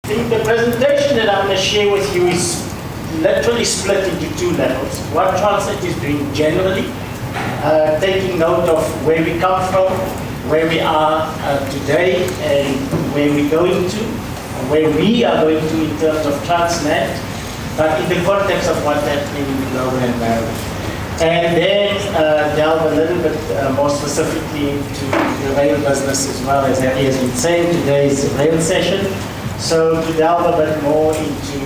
I think the presentation that I'm going to share with you is literally split into two levels. What Transnet is doing generally, taking note of where we come from, where we are today, and where we're going to, and where we are going to in terms of Transnet, but in the context of what's happening in Global and Maryland. And then delve a little bit more specifically into the rail business as well, as Harry has been saying. Today is a rail session. So to delve a bit more into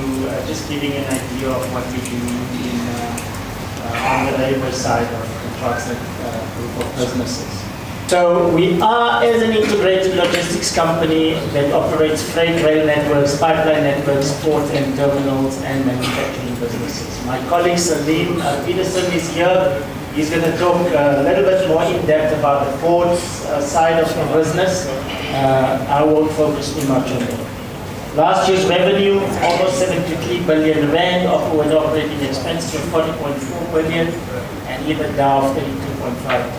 just giving an idea of what we do on the railway side of the Transnet group of businesses. So we are, as an integrated logistics company that operates freight rail networks, pipeline networks, port and terminals, and manufacturing businesses. My colleague Salim Peterson is here. He's going to talk a little bit more in depth about the ports side of the business. I won't focus too much on it. Last year's revenue, almost 73 billion rand, with operating expenses of 40.4 billion, and EBITDA of 32.5 billion.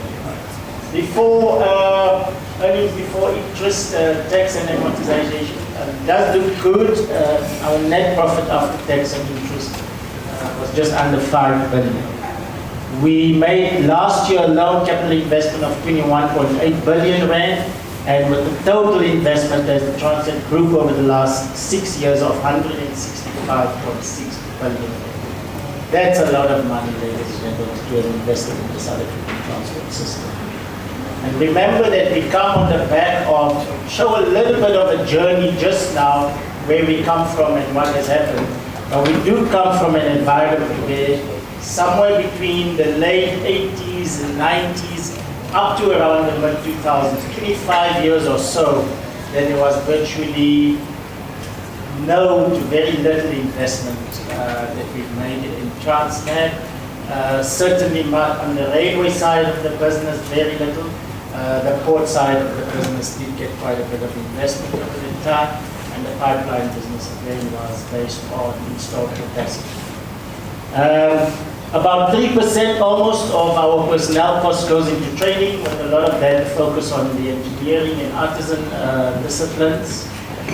Before earnings before interest, tax and amortization, does look good. Our net profit after tax and interest was just under 5 billion. We made last year alone capital investment of 21.8 billion rand, and with the total investment as the Transnet Group over the last 6 years of 165.6 billion. That's a lot of money, ladies and gentlemen, to have invested in the South African transport system. And remember that we come on the back of, show a little bit of a journey just now, where we come from and what has happened. But we do come from an environment where somewhere between the late 80s and 90s, up to around the mid-2000s, 25 years or so, then there was virtually no to very little investment that we've made in Transnet. Certainly on the railway side of the business, very little. The port side of the business did get quite a bit of investment over the time, and the pipeline business again was based on installed capacity. About 3% almost of our personnel cost goes into training, with a lot of that focus on the engineering and artisan disciplines.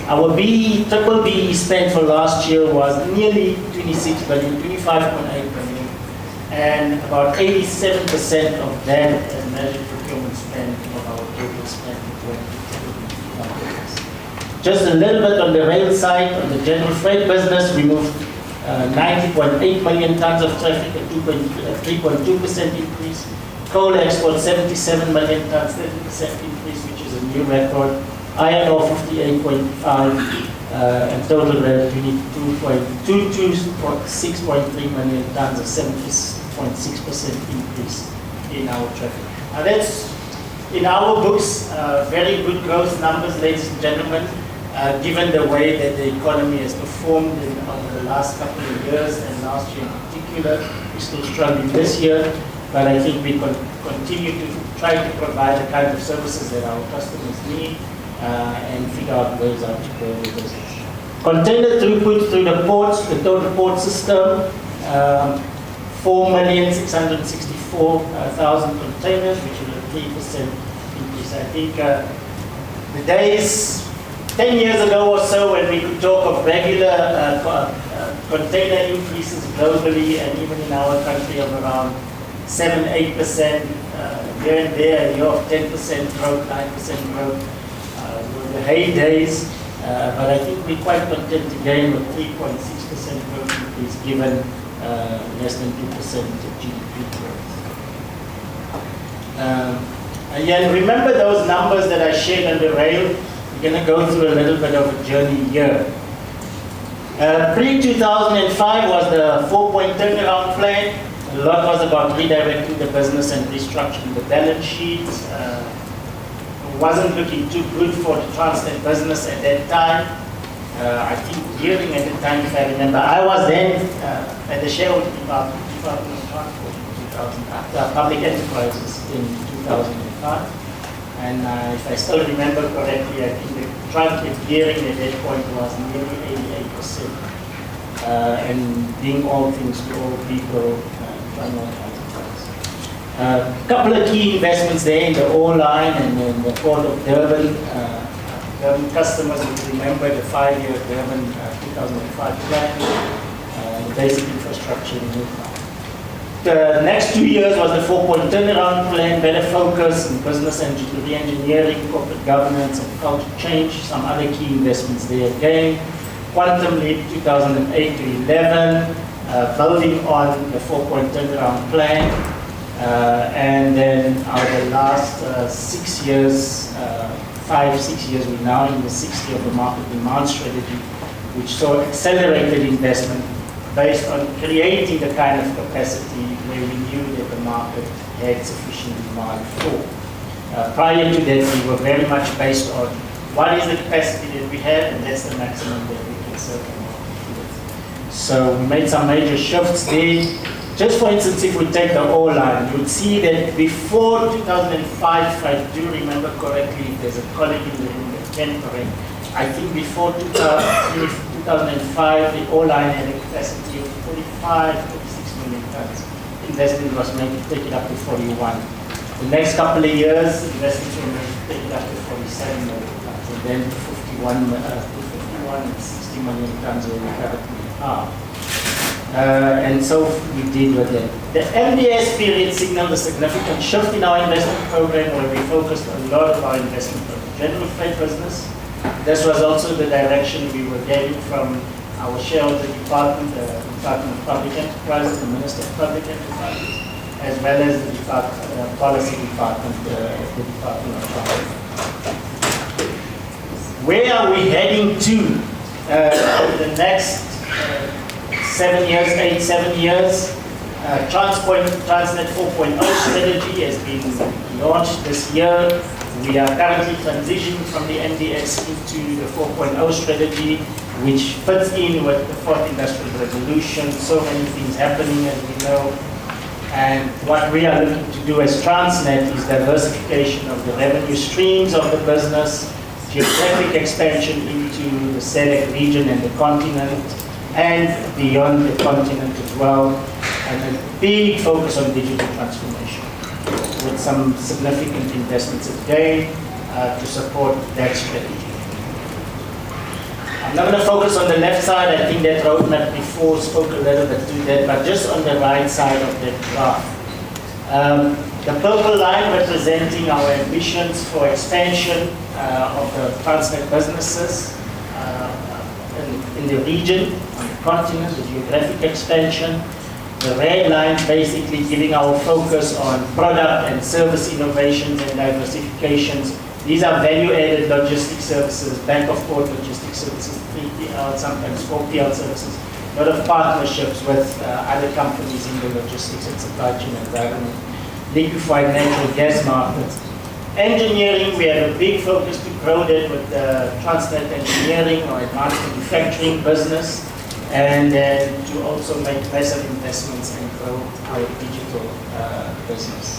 Our BBB spend for last year was nearly 26 billion, 25.8 billion, and about 87% of that is measured procurement spend of our total spend. Just a little bit on the rail side, on the general freight business, we moved 90.8 million tons of traffic, a 3.2% increase. Coal export 77 million tons, 30% increase, which is a new record. Iron ore 58.5, and total revenue 6.3 million tons, a 7.6% increase in our traffic. Now that's, in our books, very good growth numbers, ladies and gentlemen. Given the way that the economy has performed over the last couple of years, and last year in particular, we're still struggling this year, but I think we continue to try to provide the kind of services that our customers need and figure out ways out to grow the business. Container throughput through the ports, the total port system, 4,664,000 containers, which is a 3% increase. I think the days 10 years ago or so, when we could talk of regular container increases globally and even in our country of around 7-8% here and there, a year of 10% growth, 9% growth, were the heydays. But I think we're quite content again with 3.6% growth increase, given less than 2% of GDP growth. Again, remember those numbers that I shared on the rail. We're going to go through a little bit of a journey here. Pre-2005 was the 4-point turnaround plan. A lot was about redirecting the business and restructuring the balance sheet. It wasn't looking too good for the Transnet business at that time. I think gearing at the time, if I remember, I was then at the shareholding department of Transport in 2000, after Public Enterprises in 2005. And if I still remember correctly, I think the Transnet gearing at that point was nearly 88%. And being all things to all people, a couple of key investments there in the ore line and in the port of Durban. Durban customers will remember the 5-year Durban 2005 plan, the basic infrastructure in Newtown. The next 2 years was the 4-point turnaround plan, better focus in business and re-engineering, corporate governance and culture change, some other key investments there again. Quantum leap 2008 to 11, building on the 4-point turnaround plan. And then the last 6 years, 5-6 years, we're now in the 6th year of the market demand strategy, which saw accelerated investment based on creating the kind of capacity where we knew that the market had sufficient demand for. Prior to that, we were very much based on what is the capacity that we have, and that's the maximum that we can serve the market with. So we made some major shifts there. Just for instance, if we take the O line, you would see that before 2005, if I do remember correctly, there's a colleague in the room that can correct. I think before 2005, the O line had a capacity of 46 million tons. Investment was made to take it up to 41. The next couple of years, investments were made to take it up to 47 million tons, and then to 51 and 60 million tons where we currently are. And so we did with it. The MDS period signaled a significant shift in our investment program where we focused a lot of our investment on the general freight business. This was also the direction we were getting from our shareholder department, the Department of Public Enterprises, the Minister of Public Enterprises, as well as the policy department, the Department of Transport. Where are we heading to over the next 7 years? Transnet 4.0 strategy has been launched this year. We are currently transitioning from the NDS into the 4.0 strategy, which fits in with the 4th Industrial Revolution. So many things happening, as we know. And what we are looking to do as Transnet is diversification of the revenue streams of the business, geographic expansion into the SADC region and the continent, and beyond the continent as well, and a big focus on digital transformation, with some significant investments again to support that strategy. I'm not going to focus on the left side. I think that roadmap before spoke a little bit to that, but just on the right side of that graph. The purple line representing our ambitions for expansion of the Transnet businesses in the region, on the continent, the geographic expansion. The red line basically giving our focus on product and service innovations and diversifications. These are value-added logistics services, back-of-port logistics services, 3PL, sometimes 4PL services, a lot of partnerships with other companies in the logistics and supply chain environment, liquefied natural gas markets. Engineering, we have a big focus to grow that with the Transnet engineering or advanced manufacturing business, and to also make massive investments and grow our digital business.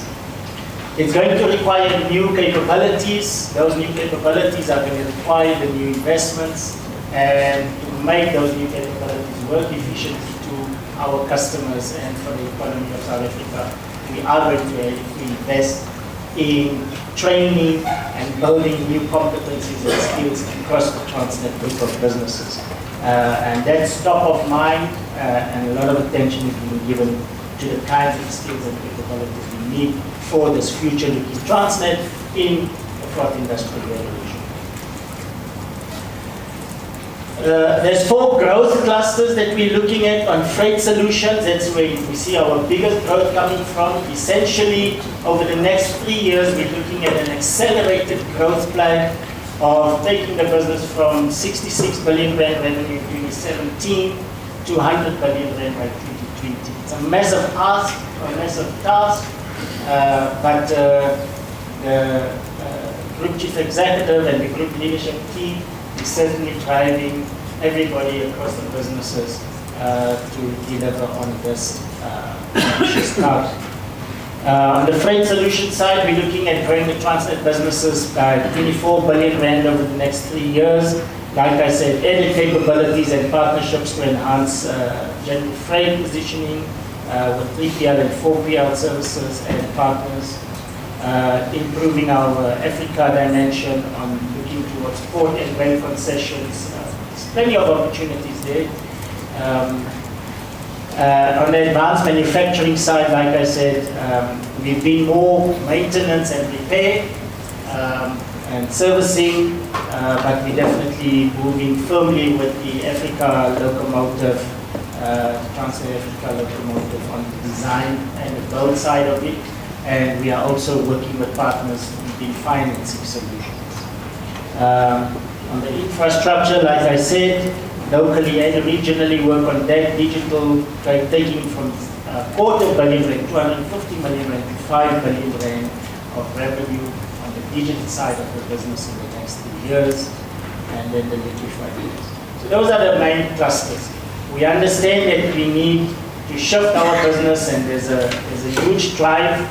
It's going to require new capabilities. Those new capabilities are going to require the new investments, and to make those new capabilities work efficiently to our customers and for the economy of South Africa, we are going to invest in training and building new competencies and skills across the Transnet group of businesses. And that's top of mind, and a lot of attention is being given to the kinds of skills and capabilities we need for this future-looking Transnet in the 4th Industrial Revolution. There's 4 growth clusters that we're looking at on freight solutions. That's where we see our biggest growth coming from. Essentially, over the next 3 years, we're looking at an accelerated growth plan of taking the business from 66 billion rand revenue in 2017 to 100 billion rand by 2020. It's a massive ask, a massive task, but the group chief executive and the group leadership team is certainly driving everybody across the businesses to deliver on this ambitious task. On the freight solution side, we're looking at growing the Transnet businesses by 24 billion rand over the next 3 years. Like I said, added capabilities and partnerships to enhance general freight positioning with 3PL and 4PL services and partners. Improving our Africa dimension on looking towards towards port and rail concessions. There's plenty of opportunities there. On the advanced manufacturing side, like I said, we've been more maintenance and repair and servicing, but we're definitely moving firmly with the Africa locomotive, Transnet Africa locomotive on the design and the build side of it. And we are also working with partners in financing solutions. On the infrastructure, like I said, locally and regionally work on that digital, taking from $250 million rand, 250 million rand to 5 billion rand of revenue on the digital side of the business in the next 3 years, and then the electrified years. So those are the main clusters. We understand that we need to shift our business, and there's a huge drive.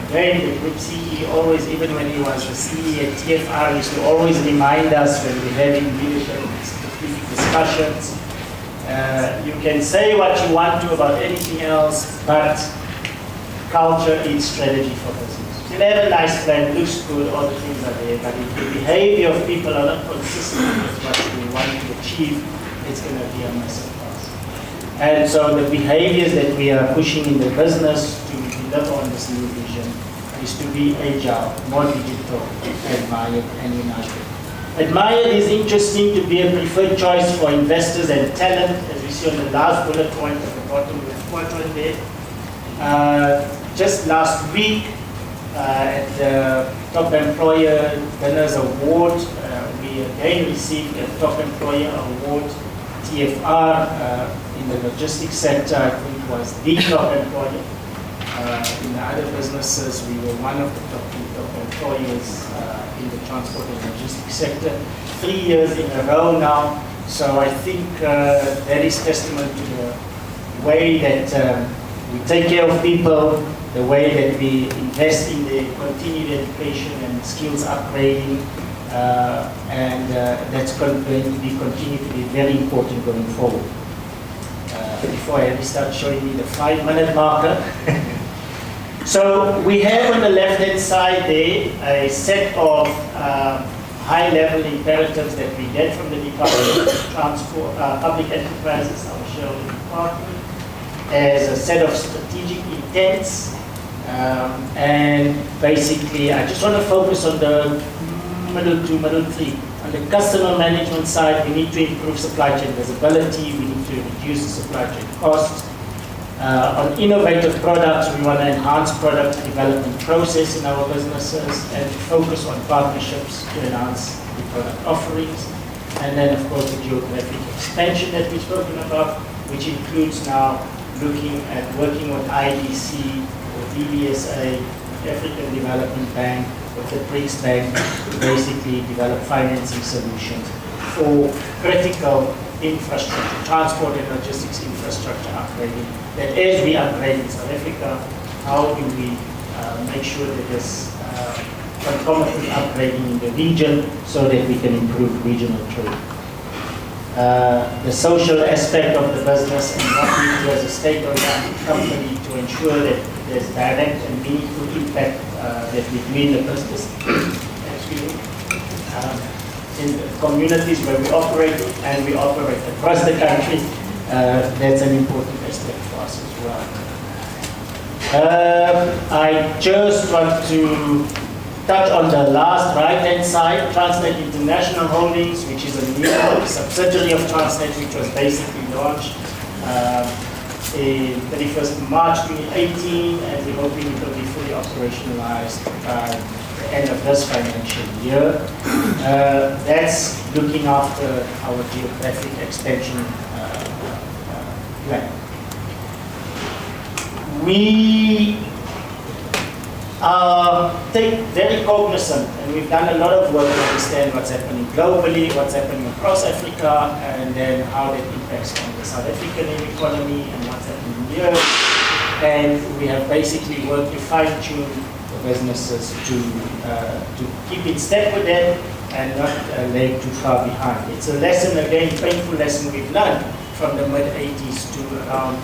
Again, the group CEO always, even when he was the CEO at TFR, used to always remind us when we're having leadership discussions. You can say what you want to about anything else, but culture is strategy for business. You can have a nice plan, looks good, all the things are there, but if the behavior of people are not consistent with what we want to achieve, it's going to be a massive task. And so the behaviors that we are pushing in the business to deliver on this new vision is to be agile, more digital, admired, and united. Admired is interesting to be a preferred choice for investors and talent, as we see on the last bullet point at the bottom of the quadrant there. Just last week, at the Top Employer Winners Award, we again received a Top Employer Award, TFR, in the logistics sector. I think it was the top employer. In the other businesses, we were one of the top employers in the transport and logistics sector, 3 years in a row now. So I think that is testament to the way that we take care of people, the way that we invest in the continued education and skills upgrading, and that's going to be continue to be very important going forward. Before I start showing you the 5-minute marker. So we have on the left-hand side there a set of high-level imperatives that we get from the Department of Transport, Public Enterprises, our shareholding department, as a set of strategic intents. And basically, I just want to focus on the middle three. On the customer management side, we need to improve supply chain visibility, we need to reduce the supply chain costs. On innovative products, we want to enhance product development process in our businesses and focus on partnerships to enhance the product offerings. And then, of course, the geographic expansion that we've spoken about, which includes now looking at working with IDC, with DBSA, African Development Bank, with the BRICS Bank, to basically develop financing solutions for critical infrastructure, transport and logistics infrastructure upgrading. That as we upgrade in South Africa, how do we make sure that there's concomitant upgrading in the region so that we can improve regional trade. The social aspect of the business and what we do as a state-owned company to ensure that there's direct and meaningful impact that we do in the business. In the communities where we operate, and we operate across the country, that's an important aspect for us as well. I just want to touch on the last right-hand side, Transnet International Holdings, which is a new subsidiary of Transnet, which was basically launched in 31st of March 2018, and we're hoping it will be fully operationalized by the end of this financial year. That's looking after our geographic expansion plan. We take very cognizant, and we've done a lot of work to understand what's happening globally, what's happening across Africa, and then how that impacts on the South African economy and what's happening here. And we have basically worked to fine-tune the businesses to keep in step with them and not lag too far behind. It's a lesson, again, painful lesson we've learned from the mid-80s to around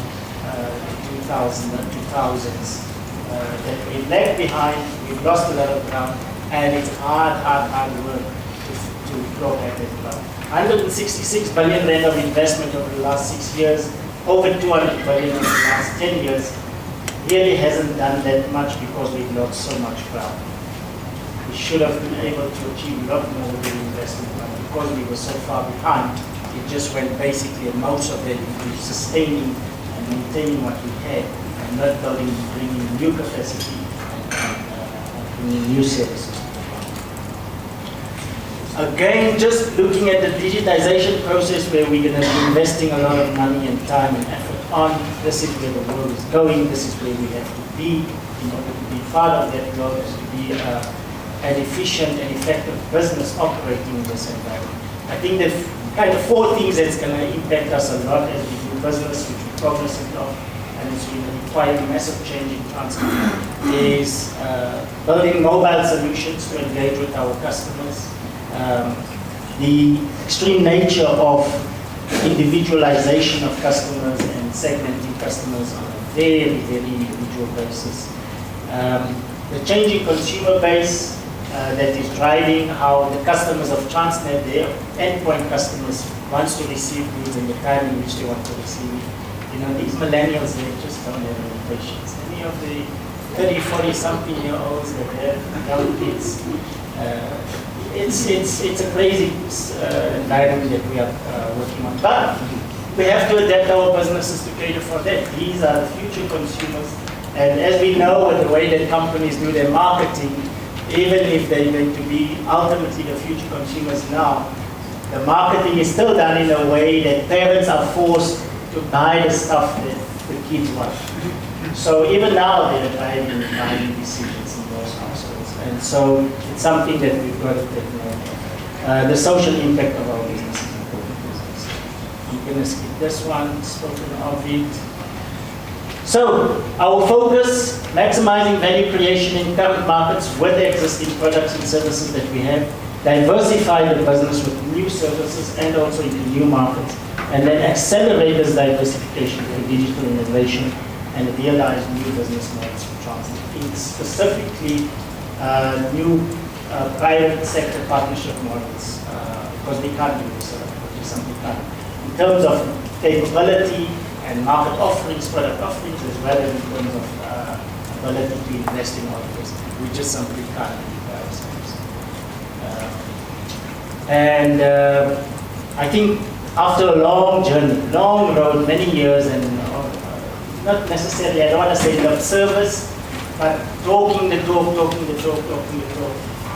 2000s. That we've lagged behind, we've lost a lot of ground, and it's hard work to look at it. 166 billion rand of investment over the last 6 years, over 200 billion in the last 10 years, really hasn't done that much because we've lost so much ground. We should have been able to achieve a lot more with the investment, but because we were so far behind, it just went basically most of it into sustaining and maintaining what we had, and not building, bringing new capacity and bringing new services. Again, just looking at the digitization process where we're going to be investing a lot of money and time and effort on, this is where the world is going, this is where we have to be in order to be part of that world, to be an efficient and effective business operating in this environment. I think that kind of 4 things that's going to impact us a lot as we do business, which we're cognizant of, and it's going to require a massive change in transport, is building mobile solutions to engage with our customers. The extreme nature of individualization of customers and segmenting customers on a very, very individual basis. The changing consumer base that is driving how the customers of Transnet, their endpoint customers, wants to receive goods in the time in which they want to receive it. You know, these millennials, they just don't have any patience. Any of the 30, 40-something-year-olds that have young kids, it's a crazy environment that we are working on. But we have to adapt our businesses to cater for that. These are the future consumers. And as we know, with the way that companies do their marketing, even if they're going to be ultimately the future consumers now, the marketing is still done in a way that parents are forced to buy the stuff that the kids want. So even now, they're buying decisions in those households. And so it's something that we've got to take note of. The social impact of our business is important business. I'm going to skip this one, spoken of it. So our focus, maximizing value creation in current markets with the existing products and services that we have, diversify the business with new services and also into new markets, and then accelerate this diversification through digital innovation and realize new business models for Transnet. It's specifically new private sector partnership models, because we can't do this, something can't. In terms of capability and market offerings, product offerings, as well as in terms of ability to invest in all of this, we just simply can't do it by ourselves. I think after a long journey, long road, many years, and not necessarily, I don't want to say love service, but talking the talk,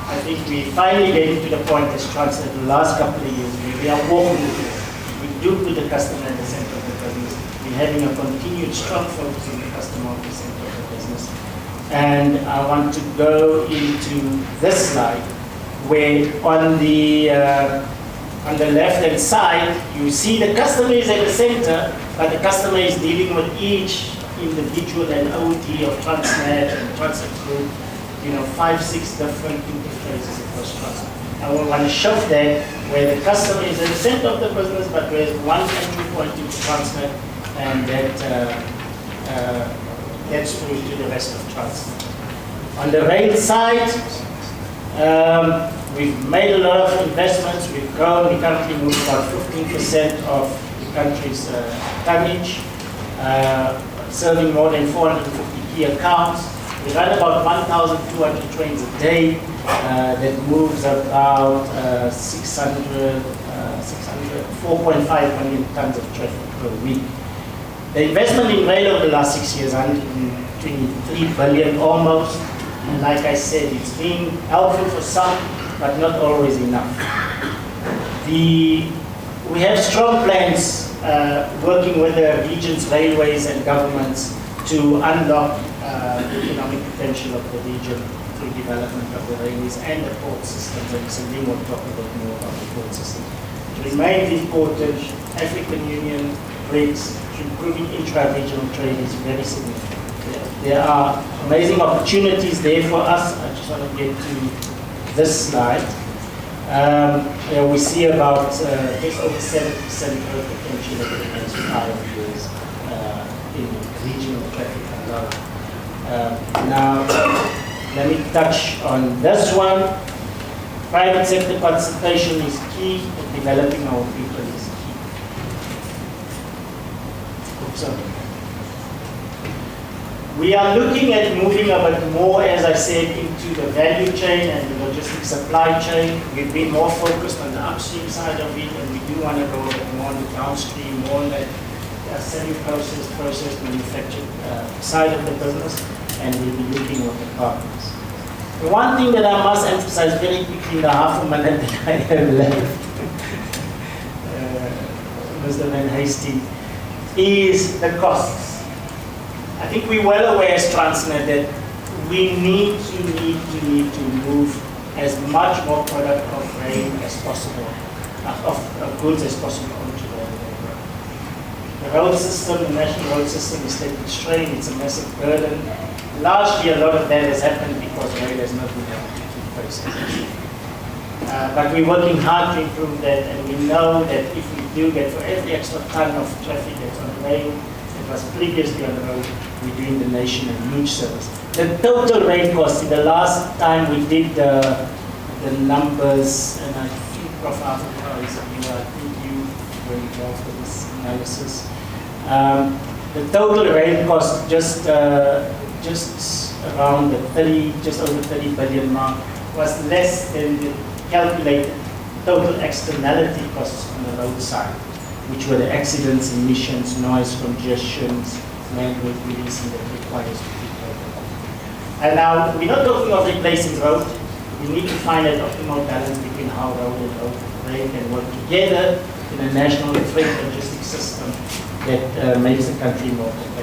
I think we finally getting to the point as Transnet the last couple of years where we are walking the talk. We do put the customer at the center of the business. We're having a continued strong focus on the customer at the center of the business. And I want to go into this slide where on the left-hand side, you see the customer is at the center, but the customer is dealing with each individual and OT of Transnet and Transnet Group, 5, 6 different interfaces across Transnet. I want to show that where the customer is at the center of the business, but where one entry point into Transnet, and that gets through to the rest of Transnet. On the rail side, we've made a lot of investments. We've grown. We currently move about 15% of the country's tonnage, serving more than 450 key accounts. We run about 1,200 trains a day that moves about 4.5 million tons of traffic per week. The investment in rail over the last 6 years, 123 billion almost. And like I said, it's been helpful for some, but not always enough. We have strong plans working with the regions, railways, and governments to unlock the economic potential of the region through development of the railways and the port systems. And Cindy will talk a bit more about the port system. It remains important. African Union, BRICS, improving intra-regional trade is very significant. There are amazing opportunities there for us. I just want to get to this slide. We see about just over 7% growth potential over the next 5 years in regional traffic alone. Now, let me touch on this one. Private sector participation is key, and developing our people is key. So, we are looking at moving a bit more, as I said, into the value chain and the logistics supply chain. We've been more focused on the upstream side of it, and we do want to go a bit more on the downstream, more on the semi-processed, processed, manufactured side of the business, and we'll be looking at the partners. The one thing that I must emphasize very quickly in the half a minute that I have left, Mr. Van Hastings, is the costs. I think we're well aware as Transnet that we need to move as much more product of rail as possible, of goods as possible onto the railway. The road system, the national road system is taking strain, it's a massive burden. Largely a lot of that has happened because rail has not been able to keep pace. But we're working hard to improve that, and we know that if we do get for every extra ton of traffic that's on the rail, it was previously on the road, we're doing the nation a huge service. The total rail cost, in the last time we did the numbers, and I think Prof. Africa is here, I think you were involved in this analysis. The total rail cost just around the just over 30 billion mark was less than the calculated total externality costs on the road side, which were the accidents, emissions, noise, congestions, man-made releasing that requires to be taken. And now, we're not talking of replacing road. We need to find an optimal balance between how road and rail can work together in a national freight logistics system that makes the country more competitive.